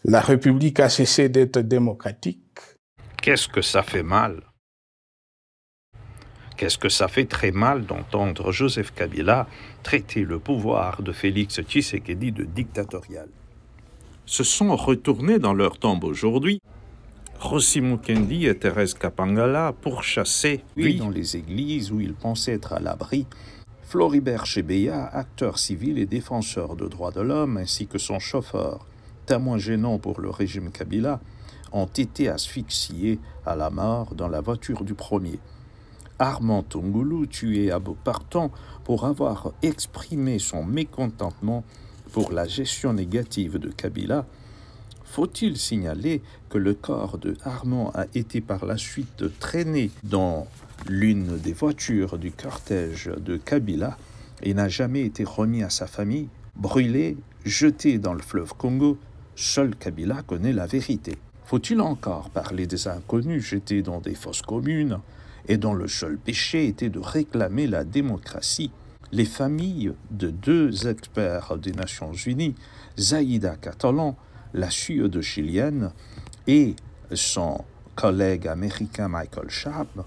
La République a cessé d'être démocratique. Qu'est-ce que ça fait mal? Qu'est-ce que ça fait très mal d'entendre Joseph Kabila traiter le pouvoir de Félix Tshisekedi de dictatorial? Se sont retournés dans leur tombe aujourd'hui Rossi Mukendi et Thérèse Kapangala pourchassés, puis dans les églises où ils pensaient être à l'abri. Floribert Chebeya, acteur civil et défenseur de droits de l'homme, ainsi que son chauffeur, témoin gênant pour le régime Kabila, ont été asphyxiés à la mort dans la voiture du premier. Armand Tungulu, tué à bout portant pour avoir exprimé son mécontentement pour la gestion négative de Kabila. Faut-il signaler que le corps de Armand a été par la suite traîné dans l'une des voitures du cortège de Kabila et n'a jamais été remis à sa famille, brûlé, jeté dans le fleuve Congo? Seul Kabila connaît la vérité. Faut-il encore parler des inconnus jetés dans des fosses communes et dont le seul péché était de réclamer la démocratie? Les familles de deux experts des Nations Unies, Zaïda Catalan, la Suède chilienne, et son collègue américain Michael Sharp,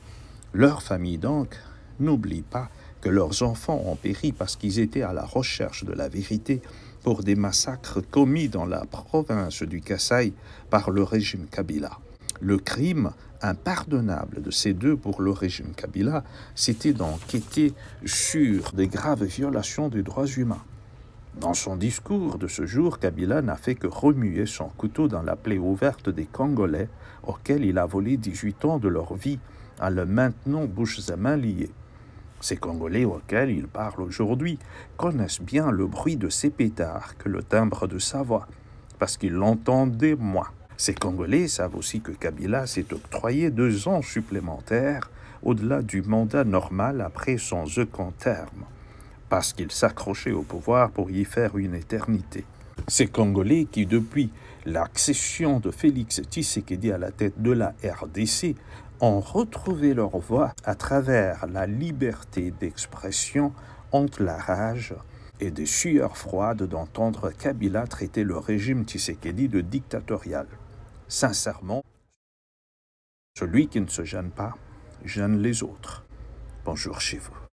leur famille donc n'oublie pas que leurs enfants ont péri parce qu'ils étaient à la recherche de la vérité pour des massacres commis dans la province du Kasaï par le régime Kabila. Le crime impardonnable de ces deux pour le régime Kabila, c'était d'enquêter sur des graves violations des droits humains. Dans son discours de ce jour, Kabila n'a fait que remuer son couteau dans la plaie ouverte des Congolais auxquels il a volé 18 ans de leur vie en le maintenant bouches et mains liées. Ces Congolais auxquels il parle aujourd'hui connaissent bien le bruit de ses pétards que le timbre de sa voix, parce qu'ils l'entendaient moins. Ces Congolais savent aussi que Kabila s'est octroyé 2 ans supplémentaires au-delà du mandat normal après son second terme, parce qu'il s'accrochait au pouvoir pour y faire une éternité. Ces Congolais qui, depuis l'accession de Félix Tshisekedi à la tête de la RDC, ont retrouvé leur voix à travers la liberté d'expression entre la rage et des sueurs froides d'entendre Kabila traiter le régime Tshisekedi de dictatorial. Sincèrement, celui qui ne se gêne pas, gêne les autres. Bonjour chez vous.